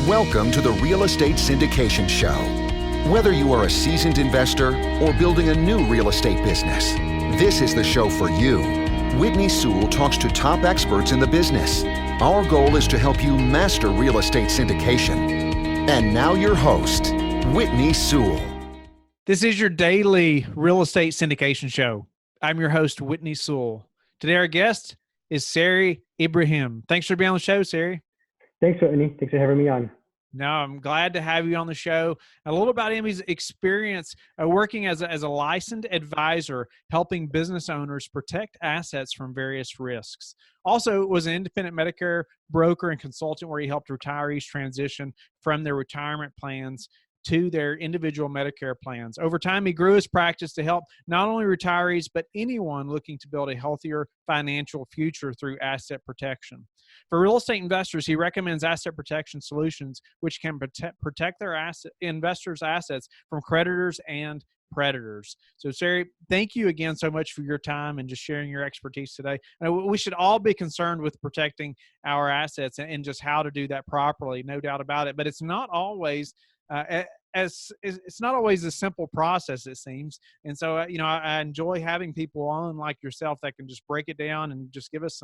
Welcome to the Real Estate Syndication Show. Whether you are a seasoned investor or building a new real estate business, this is the show for you. Whitney Sewell talks to top experts in the business. Our goal is to help you master real estate syndication. And now your host, Whitney Sewell. This is your daily real estate syndication show. I'm your host, Whitney Sewell. Today our guest is Sarry Ibrahim. Thanks for being on the show, Sarry. Thanks, Whitney. Thanks for having me on. No, I'm glad to have you on the show. A little about him, his experience working as a licensed advisor, helping business owners protect assets from various risks. Also was an independent Medicare broker and consultant where he helped retirees transition from their retirement plans to their individual Medicare plans. Over time, he grew his practice to help not only retirees, but anyone looking to build a healthier financial future through asset protection. For real estate investors, he recommends asset protection solutions, which can protect their investors' assets from creditors and predators. So, Sarry, thank you again so much for your time and just sharing your expertise today. We should all be concerned with protecting our assets and just how to do that properly, no doubt about it. But it's not always it's not always a simple process, it seems. And so, I enjoy having people on like yourself that can just break it down and just give us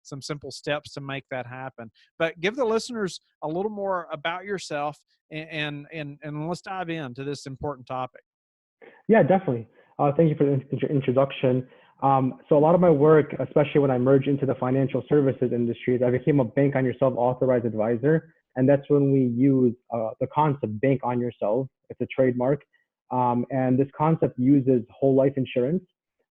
some simple steps to make that happen. But give the listeners a little more about yourself and let's dive into this important topic. Yeah, definitely. Thank you for the introduction. So a lot of my work, especially when I merged into the financial services industry, I became a bank on yourself authorized advisor. And that's when we use the concept bank on yourself. It's a trademark. And this concept uses whole life insurance.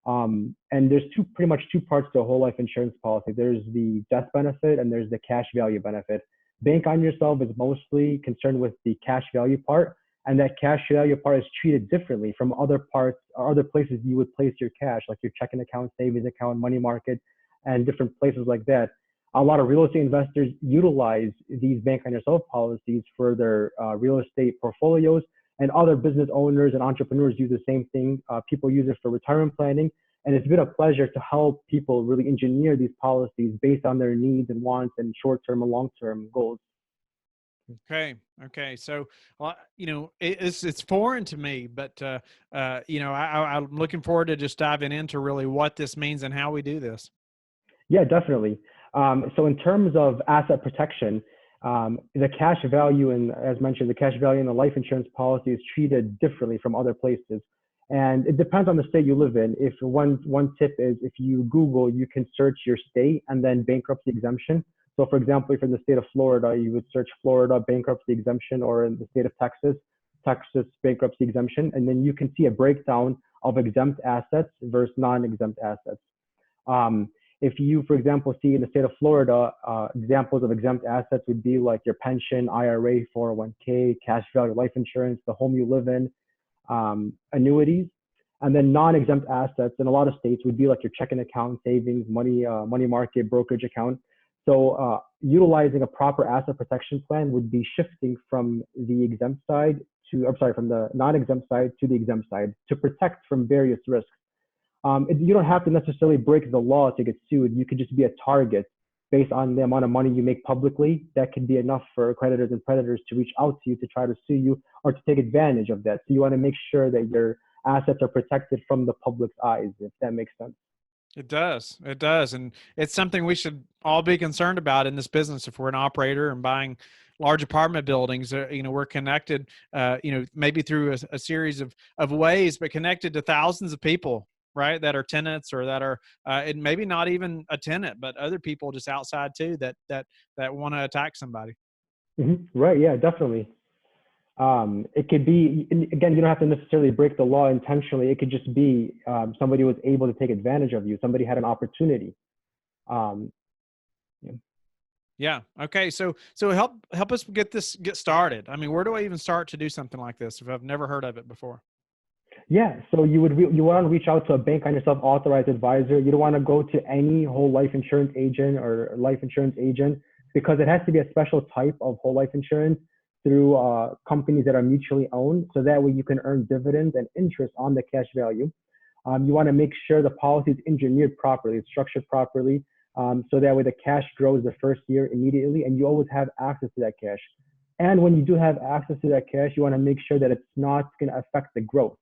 And there's pretty much two parts to a whole life insurance policy. There's the death benefit and there's the cash value benefit. Bank on yourself is mostly concerned with the cash value part. And that cash value part is treated differently from other parts or other places you would place your cash, like your checking account, savings account, money market, and different places like that. A lot of real estate investors utilize these bank on yourself policies for their real estate portfolios, and other business owners and entrepreneurs use the same thing. People use it for retirement planning, and it's been a pleasure to help people really engineer these policies based on their needs and wants and short-term and long-term goals. Okay. So, it's foreign to me, but I'm looking forward to just diving into really what this means and how we do this. Yeah, definitely. So in terms of asset protection, the cash value and, as mentioned, the cash value in the life insurance policy is treated differently from other places. And it depends on the state you live in. If one tip is, if you Google, you can search your state and then bankruptcy exemption. So for example, if you're in the state of Florida, you would search Florida bankruptcy exemption, or in the state of Texas bankruptcy exemption. And then you can see a breakdown of exempt assets versus non-exempt assets. If you, for example, see in the state of Florida, examples of exempt assets would be like your pension, IRA, 401k, cash value life insurance, the home you live in, annuities. And then non-exempt assets in a lot of states would be like your checking account, savings, money market, brokerage account. So utilizing a proper asset protection plan would be shifting from the from the non-exempt side to the exempt side to protect from various risks. You don't have to necessarily break the law to get sued. You could just be a target based on the amount of money you make publicly. That could be enough for creditors and predators to reach out to you to try to sue you or to take advantage of that. So you want to make sure that your assets are protected from the public's eyes, if that makes sense. It does. And it's something we should all be concerned about in this business. If we're an operator and buying large apartment buildings, we're connected, maybe through a series of ways, but connected to thousands of people, right, that are tenants or that are and maybe not even a tenant, but other people just outside too that want to attack somebody. Mm-hmm. Right. Yeah, definitely. It could be, again, you don't have to necessarily break the law intentionally. It could just be somebody was able to take advantage of you. Somebody had an opportunity. Yeah. Okay. So help us get started. I mean, where do I even start to do something like this if I've never heard of it before? Yeah. So you want to reach out to a bank on yourself authorized advisor. You don't want to go to any whole life insurance agent or life insurance agent, because it has to be a special type of whole life insurance through companies that are mutually owned. So that way you can earn dividends and interest on the cash value. You want to make sure the policy is engineered properly, it's structured properly. So that way the cash grows the first year immediately, and you always have access to that cash. And when you do have access to that cash, you want to make sure that it's not going to affect the growth.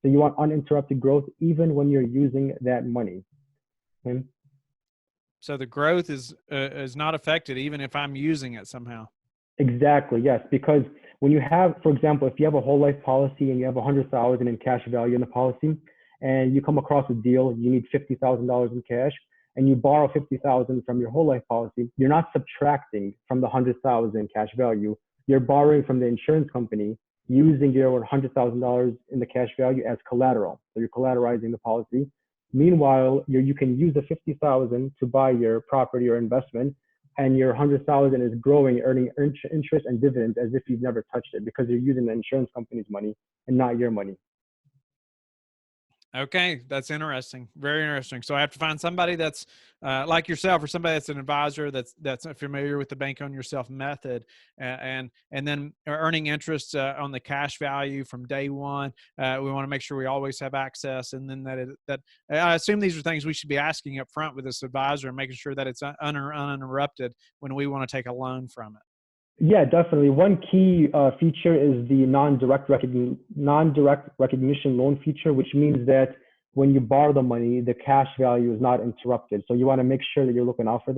So you want uninterrupted growth even when you're using that money. Okay? So the growth is not affected even if I'm using it somehow. Exactly, yes. Because when you have, for example, if you have a whole life policy and you have 100,000 in cash value in the policy, and you come across a deal, you need $50,000 in cash, and you borrow 50,000 from your whole life policy, you're not subtracting from the 100,000 cash value. You're borrowing from the insurance company using your $100,000 in the cash value as collateral. So you're collateralizing the policy. Meanwhile, you can use the 50,000 to buy your property or investment, and your 100,000 is growing, earning interest and dividends as if you've never touched it because you're using the insurance company's money and not your money. Okay, that's interesting. Very interesting. So I have to find somebody that's like yourself, or somebody that's an advisor that's familiar with the bank on yourself method, and then earning interest on the cash value from day one. We want to make sure we always have access, and then that I assume these are things we should be asking up front with this advisor and making sure that it's uninterrupted when we want to take a loan from it. Yeah, definitely. One key feature is the non-direct recognition loan feature, which means that when you borrow the money, the cash value is not interrupted. So you want to make sure that you're looking out for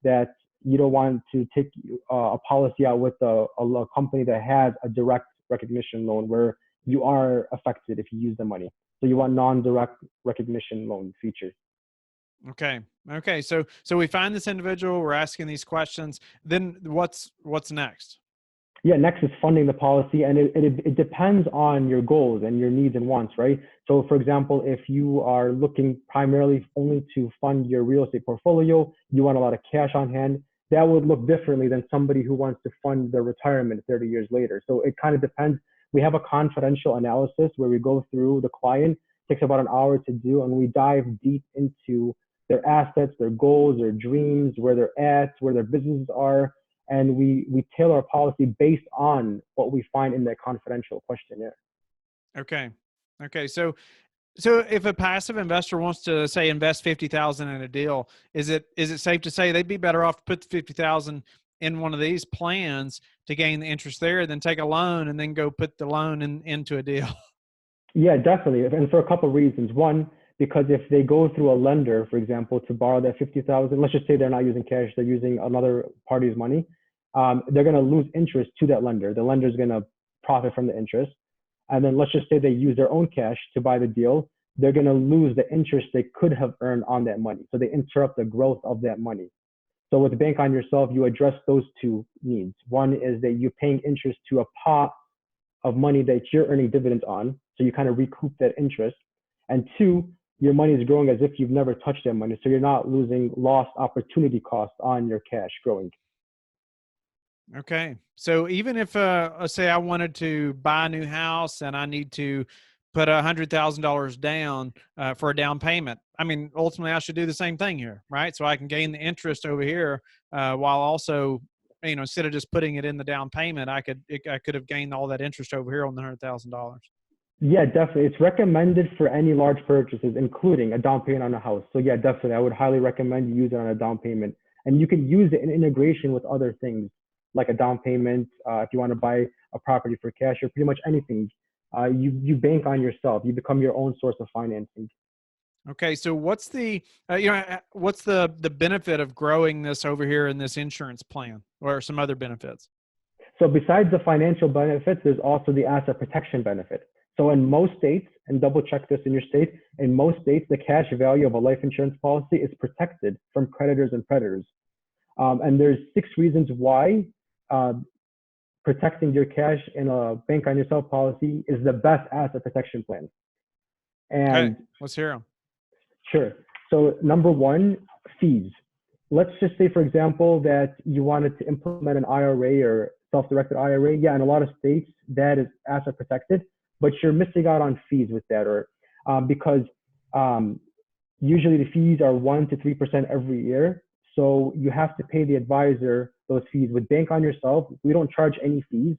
that you don't want to take a policy out with a company that has a direct recognition loan where you are affected if you use the money. So you want non-direct recognition loan feature. Okay. So we find this individual, we're asking these questions. Then what's next? Yeah, next is funding the policy, and it depends on your goals and your needs and wants, right? So for example, if you are looking primarily only to fund your real estate portfolio, you want a lot of cash on hand, that would look differently than somebody who wants to fund their retirement 30 years later. So it kind of depends. We have a confidential analysis where we go through the client, it takes about an hour to do, and we dive deep into their assets, their goals, their dreams, where they're at, where their businesses are, and we tailor our policy based on what we find in that confidential questionnaire. Okay. So if a passive investor wants to, say, invest 50,000 in a deal, is it safe to say they'd be better off to put the 50,000 in one of these plans to gain the interest there than take a loan and then go put the loan into a deal? Yeah, definitely, and for a couple of reasons. One, because if they go through a lender, for example, to borrow that 50,000, let's just say they're not using cash, they're using another party's money, they're going to lose interest to that lender. The lender is going to profit from the interest. And then let's just say they use their own cash to buy the deal. They're going to lose the interest they could have earned on that money. So they interrupt the growth of that money. So with the bank on yourself, you address those two needs. One is that you're paying interest to a pot of money that you're earning dividends on. So you kind of recoup that interest. And two, your money is growing as if you've never touched that money. So you're not losing lost opportunity cost on your cash growing. Okay. So even if, let's say I wanted to buy a new house and I need to put $100,000 down for a down payment, I mean, ultimately I should do the same thing here, right? So I can gain the interest over here while also, instead of just putting it in the down payment, I could have gained all that interest over here on the $100,000. Yeah, definitely. It's recommended for any large purchases, including a down payment on a house. So yeah, definitely. I would highly recommend you use it on a down payment. And you can use it in integration with other things, like a down payment. If you want to buy a property for cash or pretty much anything, you bank on yourself. You become your own source of financing. Okay. So what's the benefit of growing this over here in this insurance plan, or some other benefits? So besides the financial benefits, there's also the asset protection benefit. So in most states, and double check this in your state, in most states, the cash value of a life insurance policy is protected from creditors and predators. And there's 6 reasons why protecting your cash in a bank on yourself policy is the best asset protection plan. And okay, let's hear them. Sure. So number 1, fees. Let's just say, for example, that you wanted to implement an IRA or self-directed IRA. Yeah, in a lot of states, that is asset protected, but you're missing out on fees with that, or because usually the fees are 1 to 3% every year. So you have to pay the advisor those fees. With Bank on Yourself, we don't charge any fees.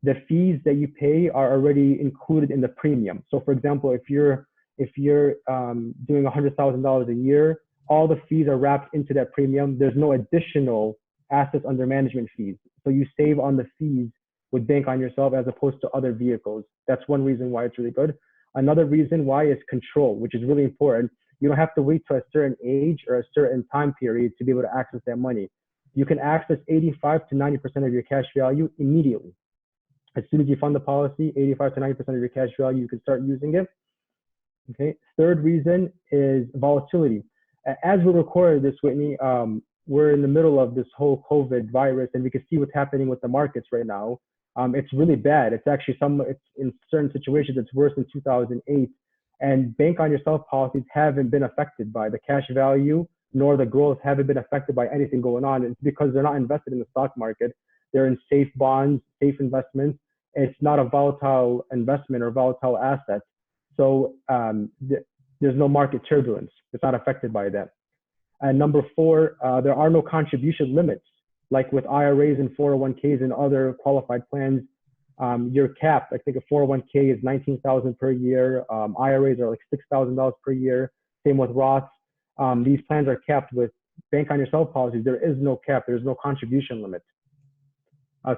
The fees that you pay are already included in the premium. So for example, if you're doing $100,000 a year, all the fees are wrapped into that premium. There's no additional assets under management fees. So you save on the fees with Bank on Yourself as opposed to other vehicles. That's one reason why it's really good. Another reason why is control, which is really important. You don't have to wait to a certain age or a certain time period to be able to access that money. You can access 85 to 90% of your cash value immediately. As soon as you fund the policy, 85 to 90% of your cash value, you can start using it. Okay. Third reason is volatility. As we recorded this, Whitney, we're in the middle of this whole COVID virus, and we can see what's happening with the markets right now. It's really bad. It's actually it's in certain situations, it's worse than 2008. And Bank on Yourself policies haven't been affected by the cash value, nor the growth haven't been affected by anything going on. It's because they're not invested in the stock market. They're in safe bonds, safe investments. It's not a volatile investment or volatile asset. So there's no market turbulence. It's not affected by that. And number four, there are no contribution limits. Like with IRAs and 401ks and other qualified plans, you're capped. I think a 401k is $19,000 per year. IRAs are like $6,000 per year. Same with Roths. These plans are capped. With Bank on Yourself policies, there is no cap. There's no contribution limit.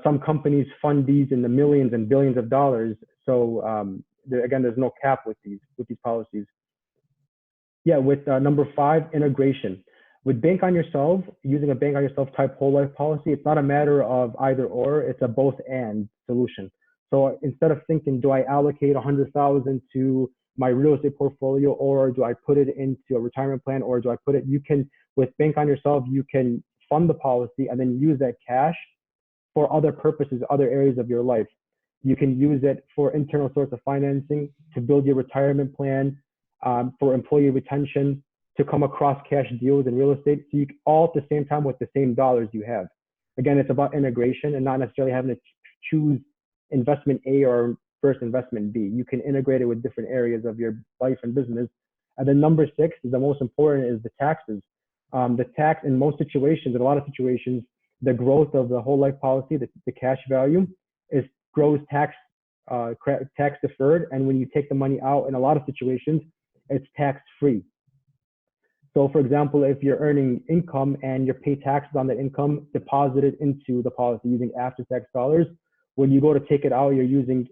Some companies fund these in the millions and billions of dollars. So again, there's no cap with these policies. Yeah, with number five, integration. With Bank on Yourself, using a Bank on Yourself type whole life policy, it's not a matter of either or, it's a both and solution. So instead of thinking, do I allocate 100,000 to my real estate portfolio, or do I put it into a retirement plan, or do I put it, you can, with Bank on Yourself, you can fund the policy and then use that cash for other purposes, other areas of your life. You can use it for internal source of financing, to build your retirement plan, for employee retention, to come across cash deals in real estate. So you all at the same time with the same dollars you have. Again, it's about integration and not necessarily having to choose investment A or first investment B. You can integrate it with different areas of your life and business. And then number six is the most important, is the taxes. The tax in most situations, in a lot of situations, the growth of the whole life policy, the cash value, is grows tax deferred. And when you take the money out, in a lot of situations, it's tax free. So for example, if you're earning income and you pay taxes on that income deposited into the policy using after-tax dollars, when you go to take it out, you're using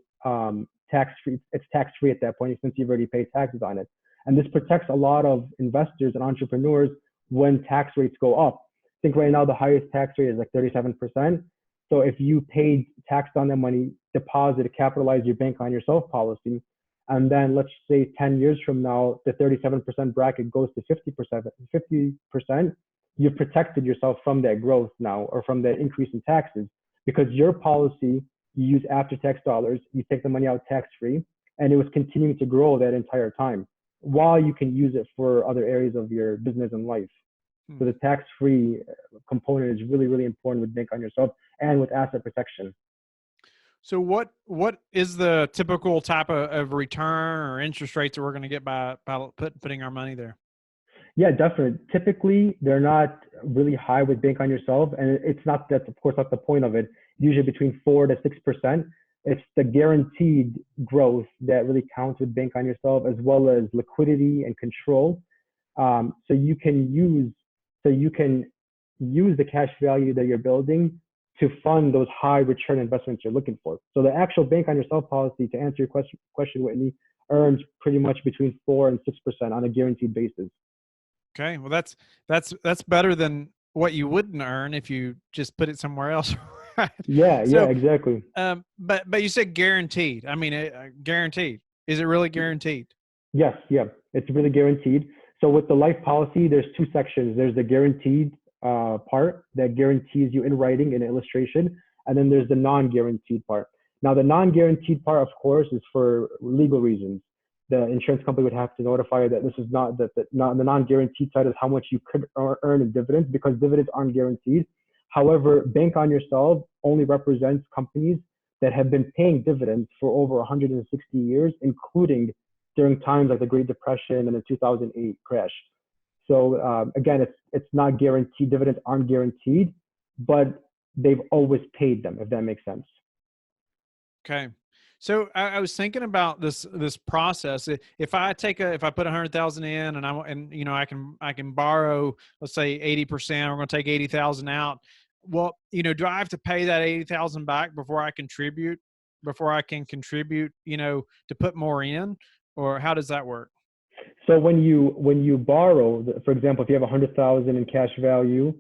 tax-free. It's tax-free at that point since you've already paid taxes on it. And this protects a lot of investors and entrepreneurs when tax rates go up. I think right now the highest tax rate is like 37%. So if you paid tax on that money, deposit, capitalize your Bank on Yourself policy, and then let's say 10 years from now, the 37% bracket goes to 50%, you've protected yourself from that growth now, or from that increase in taxes, because your policy, you use after-tax dollars, you take the money out tax-free, and it was continuing to grow that entire time, while you can use it for other areas of your business and life. So the tax-free component is really, really important with Bank on Yourself and with asset protection. So what is the typical type of return or interest rates that we're going to get by putting our money there? Yeah, definitely. Typically, they're not really high with Bank on Yourself, and it's not, that's of course not the point of it. Usually between 4 to 6%. It's the guaranteed growth that really counts with Bank on Yourself, as well as liquidity and control. So you can use the cash value that you're building to fund those high return investments you're looking for. So the actual Bank on Yourself policy, to answer your question, Whitney, earns pretty much between 4 and 6% on a guaranteed basis. Okay, well that's better than what you wouldn't earn if you just put it somewhere else. Right? Yeah, exactly. But you said guaranteed. I mean, guaranteed. Is it really guaranteed? Yes, yeah, it's really guaranteed. So with the life policy, there's two sections. There's the guaranteed part that guarantees you in writing in illustration, and then there's the non-guaranteed part. Now, the non-guaranteed part, of course, is for legal reasons. The insurance company would have to notify that this is not the non-guaranteed side is how much you could earn in dividends, because dividends aren't guaranteed. However, Bank on Yourself only represents companies that have been paying dividends for over 160 years, including during times like the Great Depression and the 2008 crash. So again, it's not guaranteed. Dividends aren't guaranteed, but they've always paid them, if that makes sense. Okay. So I was thinking about this process. If I put 100,000 in, and I can borrow, let's say 80%, we're going to take 80,000 out. well, do I have to pay that 80,000 back before I contribute, to put more in, or how does that work? So when you borrow, for example, if you have 100,000 in cash value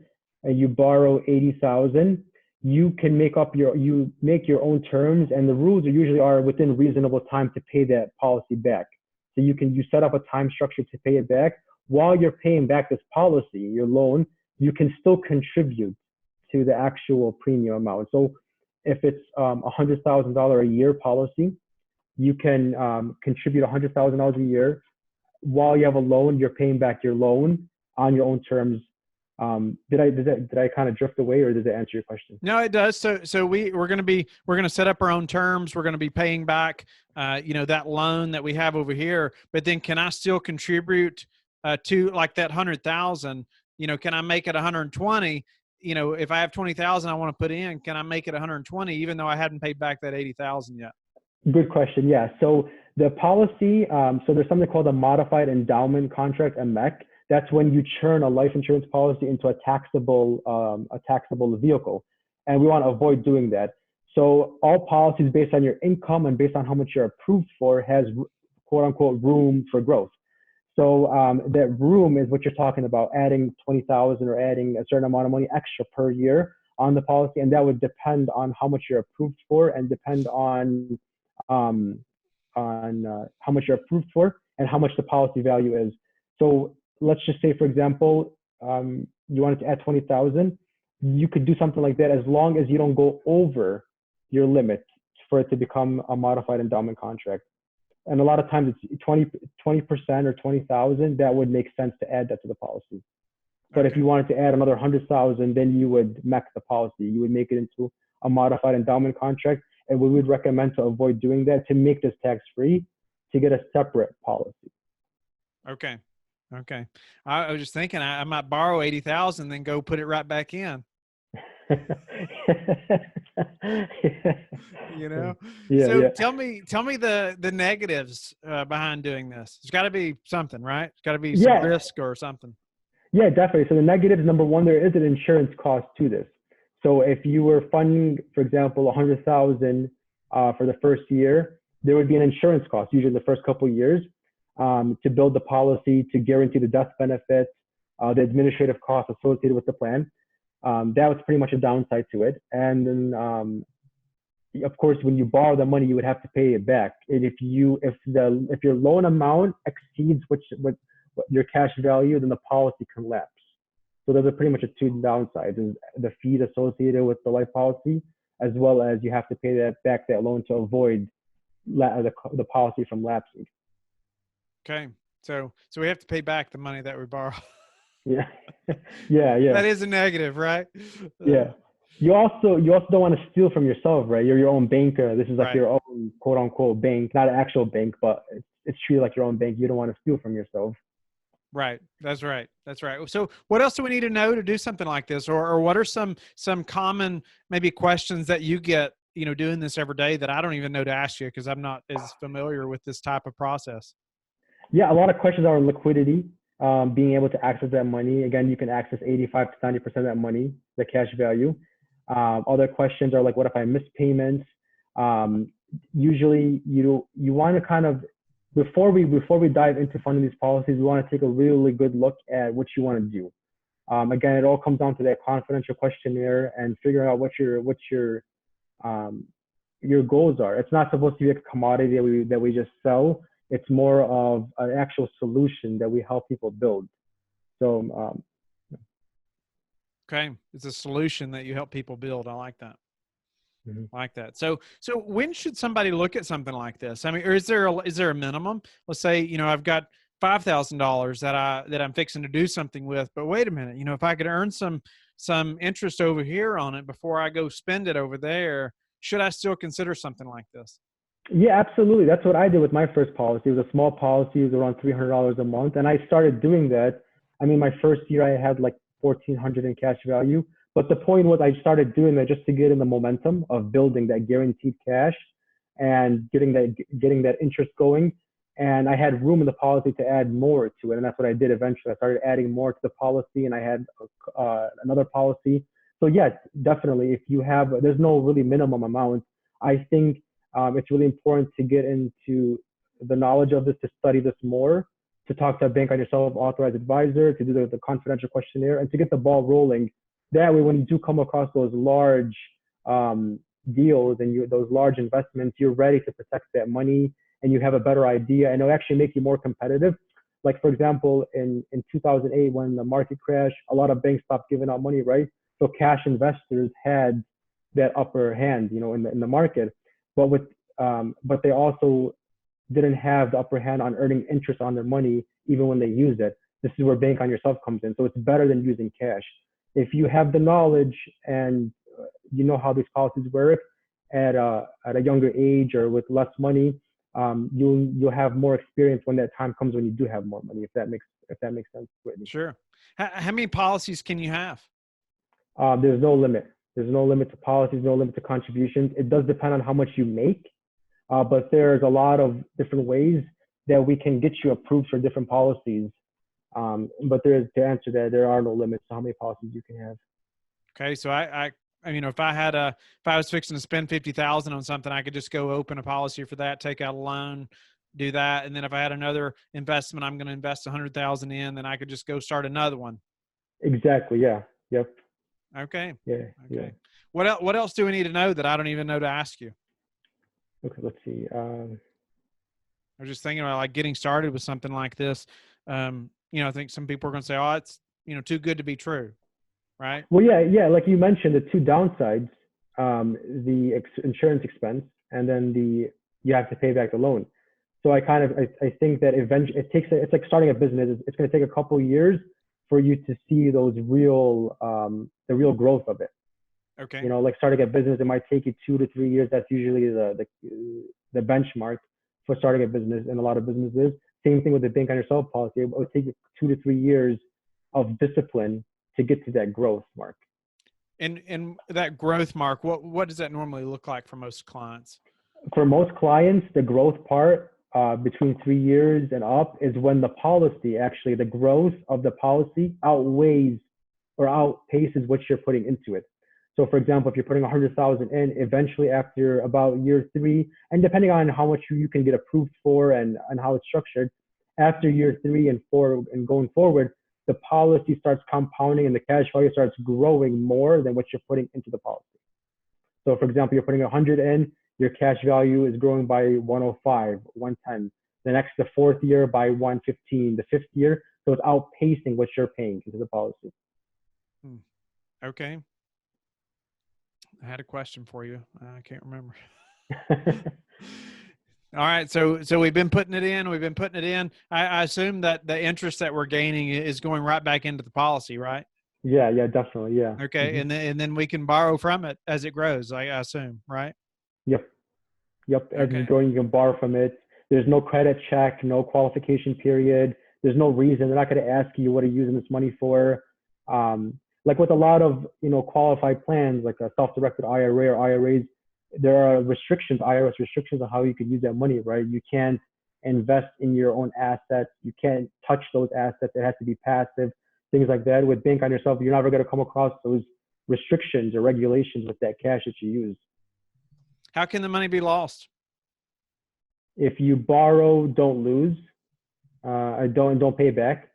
and you borrow 80,000, you can make your own terms, and the rules usually are within reasonable time to pay that policy back. So you set up a time structure to pay it back. While you're paying back this policy, your loan, you can still contribute to the actual premium amount. So if it's $100,000 a year policy, you can contribute $100,000 a year. While you have a loan, you're paying back your loan on your own terms. Did I kind of drift away, or does that answer your question? No, it does. So we're going to set up our own terms. We're going to be paying back, that loan that we have over here. But then, can I still contribute to like that 100,000? Can I make it 120? If I have 20,000 I want to put in, can I make it 120 even though I hadn't paid back that 80,000 yet? Good question. Yeah. So the policy, so there's something called a modified endowment contract, a MEC. That's when you churn a life insurance policy into a taxable vehicle, and we want to avoid doing that. So all policies based on your income and based on how much you're approved for has quote unquote room for growth. So that room is what you're talking about, adding 20,000 or adding a certain amount of money extra per year on the policy, and that would depend on how much you're approved for and depend on how much you're approved for and how much the policy value is. So let's just say, for example, you wanted to add 20,000. You could do something like that as long as you don't go over your limit for it to become a modified endowment contract. And a lot of times it's 20% or 20,000. That would make sense to add that to the policy. But if you wanted to add another 100,000, then you would MEC the policy. You would make it into a modified endowment contract. And we would recommend to avoid doing that to make this tax-free, to get a separate policy. Okay. I was just thinking I might borrow 80,000, then go put it right back in. Yeah. So tell me the negatives behind doing this. There's got to be something, right? It's got to be some risk or something. Yeah, definitely. So the negatives, number one, there is an insurance cost to this. So if you were funding, for example, 100,000 for the first year, there would be an insurance cost, usually the first couple of years, to build the policy, to guarantee the death benefits, the administrative costs associated with the plan. That was pretty much a downside to it. And then, of course, when you borrow the money, you would have to pay it back. And if your loan amount exceeds what your cash value, then the policy can lapse. So those are pretty much the two downsides: is the fees associated with the life policy, as well as you have to pay that loan to avoid the policy from lapsing. Okay, so we have to pay back the money that we borrow. Yeah. That is a negative, right? Yeah. You also don't want to steal from yourself, right? You're your own banker. This is like your own quote unquote bank, not an actual bank, but it's treated like your own bank. You don't want to steal from yourself. Right. That's right. So what else do we need to know to do something like this? Or what are some common maybe questions that you get, doing this every day that I don't even know to ask you because I'm not as familiar with this type of process? Yeah, a lot of questions are on liquidity, being able to access that money. Again, you can access 85 to 90% of that money, the cash value. Other questions are like, what if I miss payments? Usually you want to kind of, before we dive into funding these policies, we want to take a really good look at what you want to do. Again, it all comes down to that confidential questionnaire and figuring out what your goals are. It's not supposed to be a commodity that we just sell. It's more of an actual solution that we help people build. So, okay, it's a solution that you help people build. I like that. Mm-hmm. I like that. So when should somebody look at something like this? I mean, or is there a minimum? Let's say, I've got $5,000 that I'm fixing to do something with, but wait a minute, if I could earn some interest over here on it before I go spend it over there, should I still consider something like this? Yeah, absolutely. That's what I did with my first policy. It was a small policy. It was around $300 a month. And I started doing that. I mean, my first year I had like $1,400 in cash value. But the point was I started doing that just to get in the momentum of building that guaranteed cash and getting that interest going. And I had room in the policy to add more to it. And that's what I did eventually. I started adding more to the policy, and I had another policy So yes, definitely. If you have, there's no really minimum amount. I think it's really important to get into the knowledge of this, to study this more, to talk to a bank on yourself, authorized advisor, to do the confidential questionnaire, and to get the ball rolling. That way, when you do come across those large deals and those large investments, you're ready to protect that money and you have a better idea, and it'll actually make you more competitive. Like for example, in 2008, when the market crashed, a lot of banks stopped giving out money, right? So cash investors had that upper hand, in the market, but but they also didn't have the upper hand on earning interest on their money even when they use it. This is where bank on yourself comes in. So it's better than using cash. If you have the knowledge and you know how these policies work at a younger age or with less money, you'll have more experience when that time comes, when you do have more money. If that makes sense, Whitney. Sure. How many policies can you have? There's no limit. There's no limit to policies, no limit to contributions. It does depend on how much you make, but there's a lot of different ways that we can get you approved for different policies. But to answer that, there are no limits to how many policies you can have. Okay, so I if I was fixing to spend $50,000 on something, I could just go open a policy for that, take out a loan, do that, and then if I had another investment, I'm going to invest $100,000 in, then I could just go start another one. Exactly. Yeah. Yep. Okay. Yeah. Okay. Yeah. What else do we need to know that I don't even know to ask you? Okay. Let's see. I was just thinking about like getting started with something like this. I think some people are going to say, "Oh, it's too good to be true," right? Well, yeah. Like you mentioned, the two downsides: the insurance expense, and then you have to pay back the loan. So I think that eventually it's like starting a business. It's going to take a couple of years for you to see those the real growth of it. Okay. Like starting a business, it might take you 2 to 3 years. That's usually the benchmark for starting a business in a lot of businesses. Same thing with the bank on yourself policy. It would take you 2 to 3 years of discipline to get to that growth mark. And that growth mark, what does that normally look like for most clients? For most clients, the growth part between 3 years and up is when the growth of the policy outweighs or outpaces what you're putting into it. So for example, if you're putting 100,000 in, eventually after about year 3, and depending on how much you can get approved for and how it's structured, after year 3 and 4 and going forward, the policy starts compounding and the cash value starts growing more than what you're putting into the policy. So for example, you're putting 100 in, your cash value is growing by 105, 110. The 4th year by 115, the 5th year. So it's outpacing what you're paying into the policy. Okay. I had a question for you. I can't remember. All right. So we've been putting it in. I assume that the interest that we're gaining is going right back into the policy, right? Yeah, definitely. Yeah. Okay. Mm-hmm. And then we can borrow from it as it grows, I assume, right? Yep. As it's growing, you can borrow from it. There's no credit check, no qualification period. There's no reason. They're not going to ask you, what are you using this money for? Like with a lot of, qualified plans, like a self-directed IRA or IRAs, there are restrictions, IRS restrictions on how you could use that money, right? You can't invest in your own assets. You can't touch those assets. It has to be passive, things like that. With bank on yourself, you're never going to come across those restrictions or regulations with that cash that you use. How can the money be lost? If you borrow, don't lose. Don't pay back.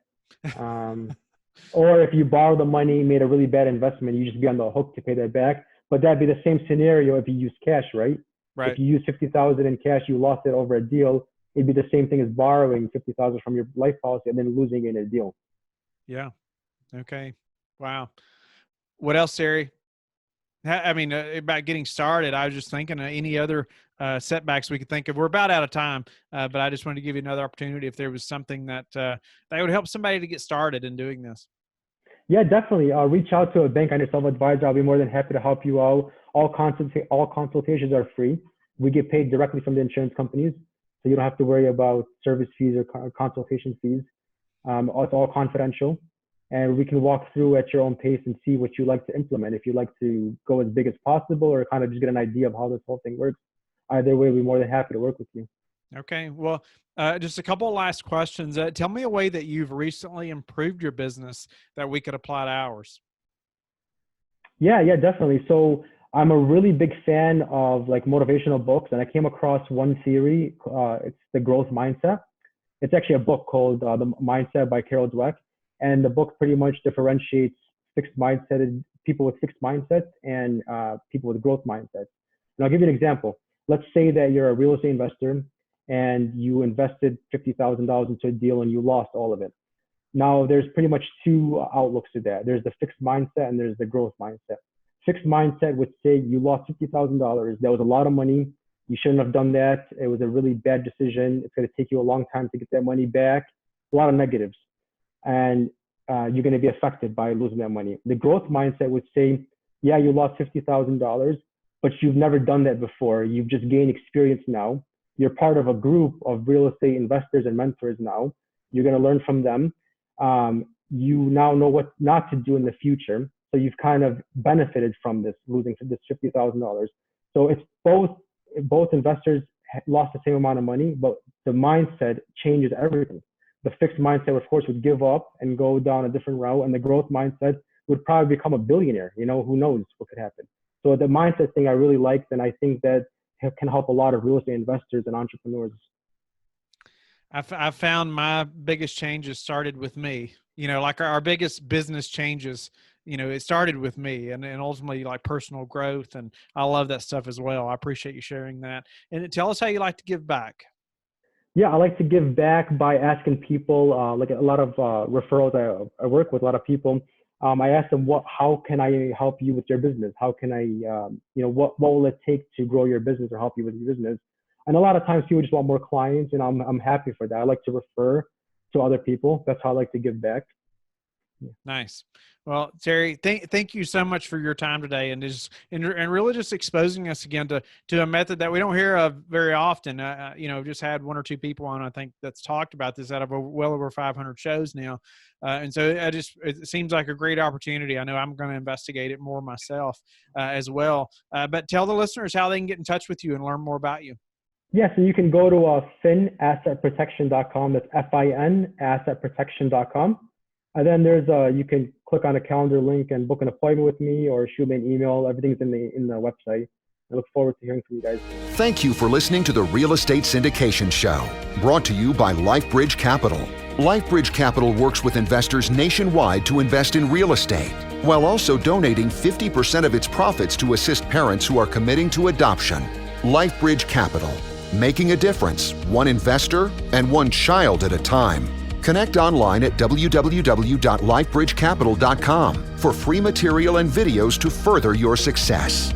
Or if you borrow the money, made a really bad investment, you just be on the hook to pay that back. But that'd be the same scenario if you use cash, right? Right. If you use 50,000 in cash, you lost it over a deal. It'd be the same thing as borrowing 50,000 from your life policy and then losing in a deal. Yeah. Okay. Wow. What else, Sarry? About getting started, I was just thinking any other setbacks we could think of. We're about out of time, but I just wanted to give you another opportunity if there was something that would help somebody to get started in doing this. Yeah, definitely. Reach out to a bank on yourself advisor. I'll be more than happy to help you out. All consultations are free. We get paid directly from the insurance companies, so you don't have to worry about service fees or consultation fees. It's all confidential. And we can walk through at your own pace and see what you like to implement. If you like to go as big as possible or kind of just get an idea of how this whole thing works, either way, we're more than happy to work with you. Okay. Well, just a couple of last questions. Tell me a way that you've recently improved your business that we could apply to ours. Yeah, definitely. So I'm a really big fan of like motivational books, and I came across one theory. It's the growth mindset. It's actually a book called The Mindset by Carol Dweck, and the book pretty much differentiates fixed mindset people with fixed mindsets and people with growth mindsets. And I'll give you an example. Let's say that you're a real estate investor and you invested $50,000 into a deal and you lost all of it. Now, there's pretty much two outlooks to that. There's the fixed mindset and there's the growth mindset. Fixed mindset would say you lost $50,000. That was a lot of money. You shouldn't have done that. It was a really bad decision. It's going to take you a long time to get that money back. A lot of negatives. And you're going to be affected by losing that money. The growth mindset would say, yeah, you lost $50,000, but you've never done that before. You've just gained experience now. You're part of a group of real estate investors and mentors now. You're going to learn from them. You now know what not to do in the future. So you've kind of benefited from this, losing this $50,000. So it's both investors lost the same amount of money, but the mindset changes everything. The fixed mindset, of course, would give up and go down a different route, and the growth mindset would probably become a billionaire. You know, who knows what could happen. So the mindset thing I really liked, and I think that can help a lot of real estate investors and entrepreneurs. I found my biggest changes started with me. You know, like our biggest business changes, you know, it started with me and ultimately like personal growth. And I love that stuff as well. I appreciate you sharing that. And tell us how you like to give back. Yeah, I like to give back by asking people, like a lot of referrals. I work with a lot of people. I ask them, how can I help you with your business? How can I, what will it take to grow your business or help you with your business? And a lot of times people just want more clients, and I'm happy for that. I like to refer to other people. That's how I like to give back. Yeah. Nice. Well, Sarry, thank you so much for your time today, and really just exposing us again to a method that we don't hear of very often. Just had one or two people on, I think, that's talked about this out of well over 500 shows now. And so it seems like a great opportunity. I know I'm going to investigate it more myself as well. But tell the listeners how they can get in touch with you and learn more about you. Yeah, so you can go to finassetprotection.com. That's FIN assetprotection.com. And then you can click on a calendar link and book an appointment with me or shoot me an email. Everything's in the website. I look forward to hearing from you guys. Thank you for listening to the Real Estate Syndication Show, brought to you by LifeBridge Capital. LifeBridge Capital works with investors nationwide to invest in real estate, while also donating 50% of its profits to assist parents who are committing to adoption. LifeBridge Capital, making a difference, one investor and one child at a time. Connect online at www.lifebridgecapital.com for free material and videos to further your success.